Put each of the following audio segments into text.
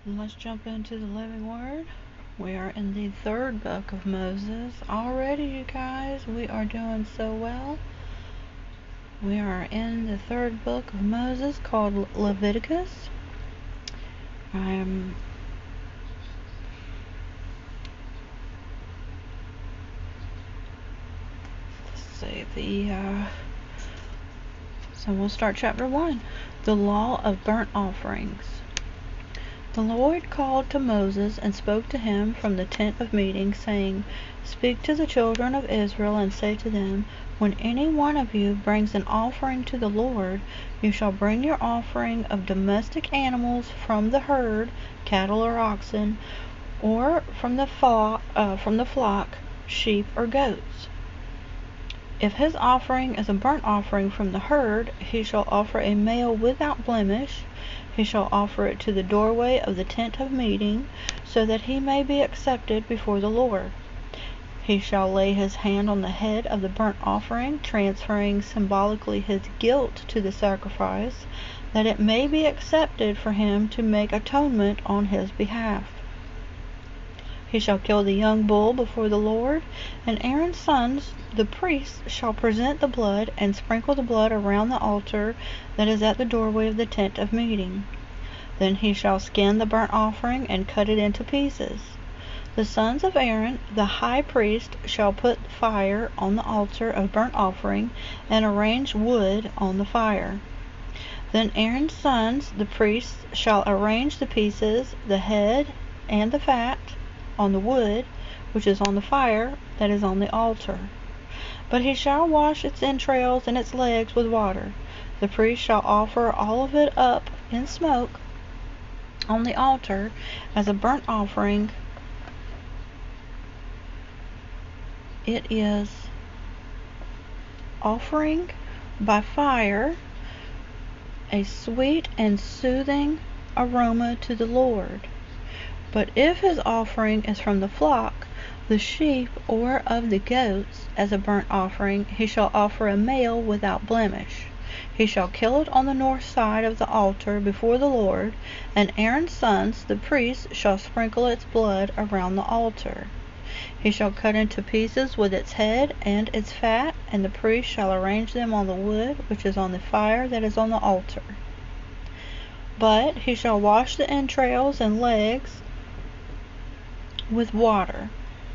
Let's jump into the living word. We are in the third book of Moses. Already, you guys, we are doing so well. We are in the third book of Moses called Leviticus. Let's see, so we'll start chapter 1. The law of burnt offerings. The Lord called to Moses and spoke to him from the tent of meeting, saying, Speak to the children of Israel and say to them, When any one of you brings an offering to the Lord, you shall bring your offering of domestic animals from the herd, cattle or oxen, or from the flock, sheep or goats. If his offering is a burnt offering from the herd, he shall offer a male without blemish. He shall offer it to the doorway of the tent of meeting, so that he may be accepted before the Lord. He shall lay his hand on the head of the burnt offering, transferring symbolically his guilt to the sacrifice, that it may be accepted for him to make atonement on his behalf. He shall kill the young bull before the Lord, and Aaron's sons, the priests, shall present the blood and sprinkle the blood around the altar that is at the doorway of the tent of meeting. Then he shall skin the burnt offering and cut it into pieces. The sons of Aaron, the high priest, shall put fire on the altar of burnt offering and arrange wood on the fire. Then Aaron's sons, the priests, shall arrange the pieces, the head, and the fat, on the wood, which is on the fire that is on the altar. But he shall wash its entrails and its legs with water. The priest shall offer all of it up in smoke on the altar as a burnt offering. It is offering by fire, a sweet and soothing aroma to the Lord. But if his offering is from the flock, the sheep, or of the goats, as a burnt offering, he shall offer a male without blemish. He shall kill it on the north side of the altar before the Lord, and Aaron's sons, the priests, shall sprinkle its blood around the altar. He shall cut into pieces with its head and its fat, and the priest shall arrange them on the wood which is on the fire that is on the altar. But he shall wash the entrails and legs with water.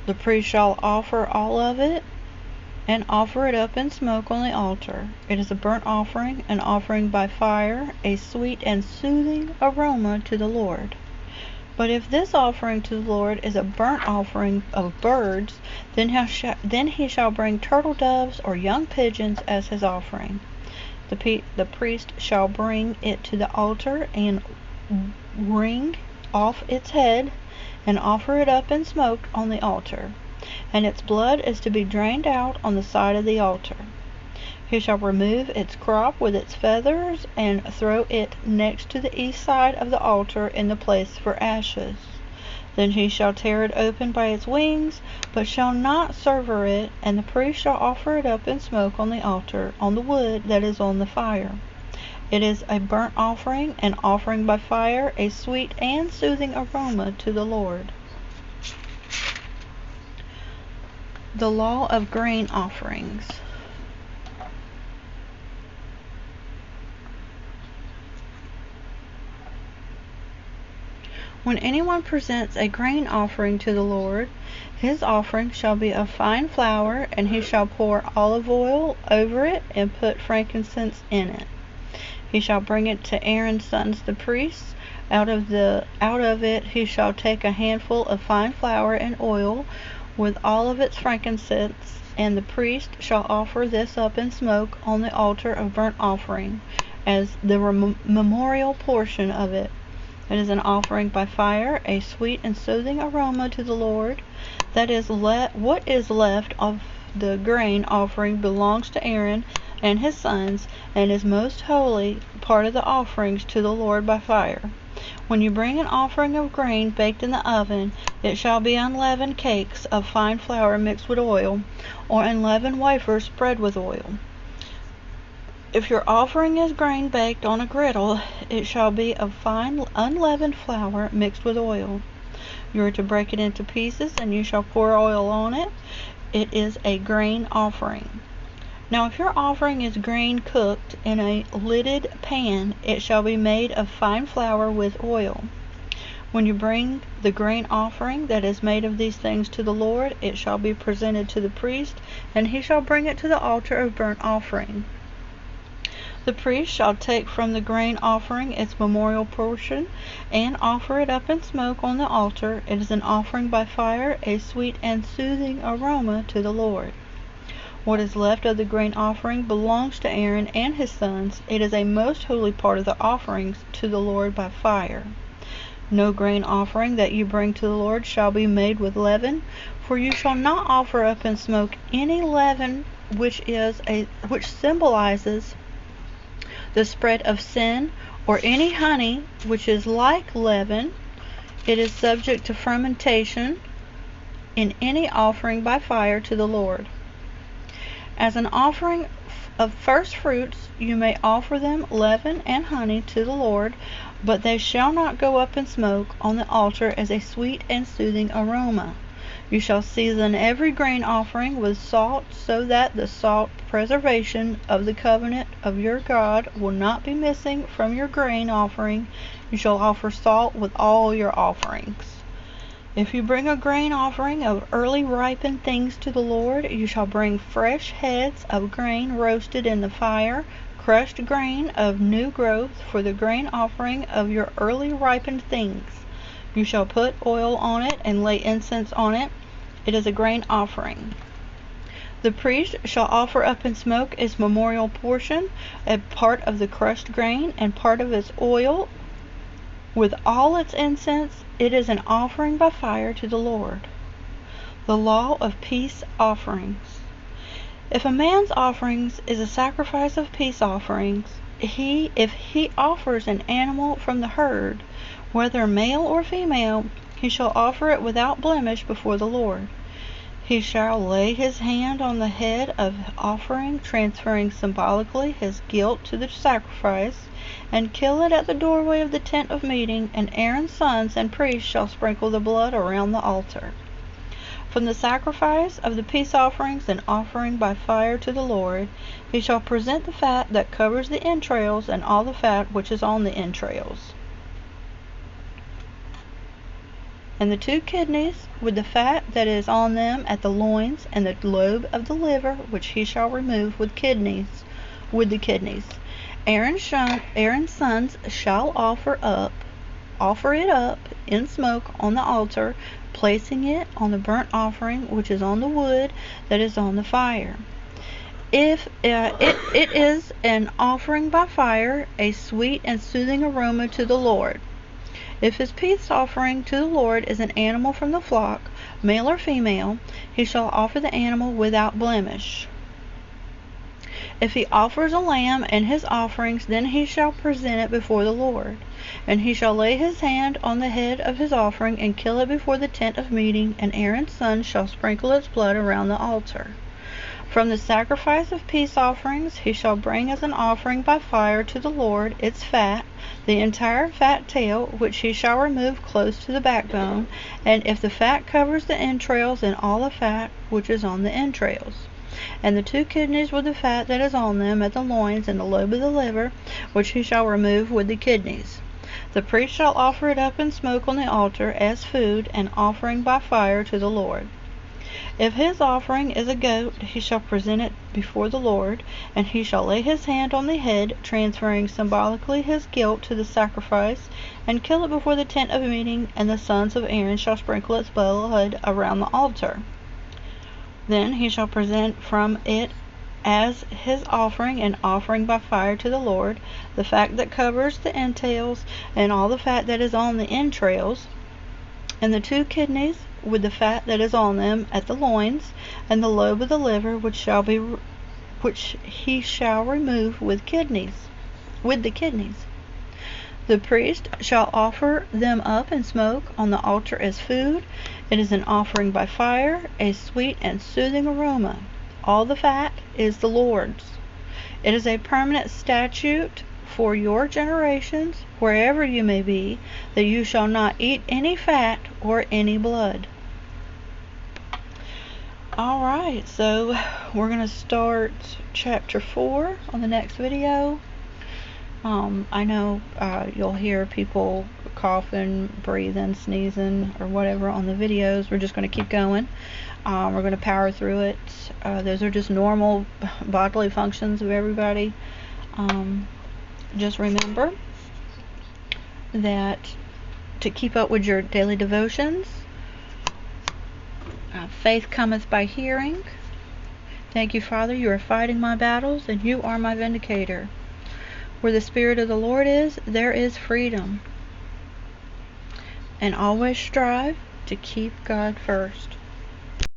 The priest shall offer all of it, and offer it up in smoke on the altar. It is a burnt offering, an offering by fire, a sweet and soothing aroma to the Lord. But if this offering to the Lord is a burnt offering of birds, then he shall bring turtle doves or young pigeons as his offering. The priest shall bring it to the altar and wring off its head, and offer it up in smoke on the altar, and its blood is to be drained out on the side of the altar. He shall remove its crop with its feathers, and throw it next to the east side of the altar in the place for ashes. Then he shall tear it open by its wings, but shall not sever it, and the priest shall offer it up in smoke on the altar, on the wood that is on the fire. It is a burnt offering, an offering by fire, a sweet and soothing aroma to the Lord. The law of grain offerings. When anyone presents a grain offering to the Lord, his offering shall be of fine flour, and he shall pour olive oil over it and put frankincense in it. He shall bring it to Aaron's sons the priests. Out of it he shall take a handful of fine flour and oil with all of its frankincense, and the priest shall offer this up in smoke on the altar of burnt offering as the memorial portion of it. It is an offering by fire, a sweet and soothing aroma to the Lord. That is, what is left of the grain offering belongs to Aaron and his sons, and is most holy, part of the offerings to the Lord by fire. When you bring an offering of grain baked in the oven, it shall be unleavened cakes of fine flour mixed with oil, or unleavened wafers spread with oil. If your offering is grain baked on a griddle, it shall be of fine unleavened flour mixed with oil. You are to break it into pieces, and you shall pour oil on it. It is a grain offering. Now if your offering is grain cooked in a lidded pan, it shall be made of fine flour with oil. When you bring the grain offering that is made of these things to the Lord, it shall be presented to the priest, and he shall bring it to the altar of burnt offering. The priest shall take from the grain offering its memorial portion, and offer it up in smoke on the altar. It is an offering by fire, a sweet and soothing aroma to the Lord. What is left of the grain offering belongs to Aaron and his sons. It is a most holy part of the offerings to the Lord by fire. No grain offering that you bring to the Lord shall be made with leaven, for you shall not offer up in smoke any leaven which symbolizes the spread of sin, or any honey which is like leaven. It is subject to fermentation in any offering by fire to the Lord. As an offering of first fruits, you may offer them leaven and honey to the Lord, but they shall not go up in smoke on the altar as a sweet and soothing aroma. You shall season every grain offering with salt, so that the salt preservation of the covenant of your God will not be missing from your grain offering. You shall offer salt with all your offerings. If you bring a grain offering of early ripened things to the Lord, you shall bring fresh heads of grain roasted in the fire, crushed grain of new growth for the grain offering of your early ripened things. You shall put oil on it and lay incense on it. It is a grain offering. The priest shall offer up in smoke its memorial portion, a part of the crushed grain and part of its oil, with all its incense. It is an offering by fire to the Lord. The law of peace offerings. If a man's offerings is a sacrifice of peace offerings, if he offers an animal from the herd, whether male or female, he shall offer it without blemish before the Lord. He shall lay his hand on the head of the offering, transferring symbolically his guilt to the sacrifice, and kill it at the doorway of the tent of meeting, and Aaron's sons and priests shall sprinkle the blood around the altar. From the sacrifice of the peace offerings and offering by fire to the Lord, he shall present the fat that covers the entrails, and all the fat which is on the entrails, and the 2 kidneys with the fat that is on them at the loins, and the lobe of the liver, which he shall remove with the kidneys. Aaron's sons shall offer it up in smoke on the altar, placing it on the burnt offering which is on the wood that is on the fire. If it is an offering by fire, a sweet and soothing aroma to the Lord. If his peace offering to the Lord is an animal from the flock, male or female, he shall offer the animal without blemish. If he offers a lamb in his offerings, then he shall present it before the Lord. And he shall lay his hand on the head of his offering and kill it before the tent of meeting, and Aaron's sons shall sprinkle its blood around the altar. From the sacrifice of peace offerings he shall bring as an offering by fire to the Lord its fat, the entire fat tail, which he shall remove close to the backbone, and if the fat covers the entrails, and all the fat which is on the entrails, and the 2 kidneys with the fat that is on them at the loins, and the lobe of the liver, which he shall remove with the kidneys. The priest shall offer it up in smoke on the altar as food, an offering by fire to the Lord. If his offering is a goat, he shall present it before the Lord, and he shall lay his hand on the head, transferring symbolically his guilt to the sacrifice, and kill it before the tent of meeting, and the sons of Aaron shall sprinkle its blood around the altar. Then he shall present from it as his offering an offering by fire to the Lord, the fat that covers the entails, and all the fat that is on the entrails, and the 2 kidneys with the fat that is on them at the loins, and the lobe of the liver, which he shall remove with the kidneys. The priest shall offer them up in smoke on the altar as food. It is an offering by fire, a sweet and soothing aroma. All the fat is the Lord's. It is a permanent statute for your generations, wherever you may be, that you shall not eat any fat or any blood. Alright, so we're going to start chapter 4 on the next video. I know you'll hear people coughing, breathing, sneezing, or whatever on the videos. We're just going to keep going. We're going to power through it. Those are just normal bodily functions of everybody. Just remember that to keep up with your daily devotions, faith cometh by hearing. Thank you, Father, you are fighting my battles, and you are my vindicator. Where the Spirit of the Lord is, there is freedom. And always strive to keep God first.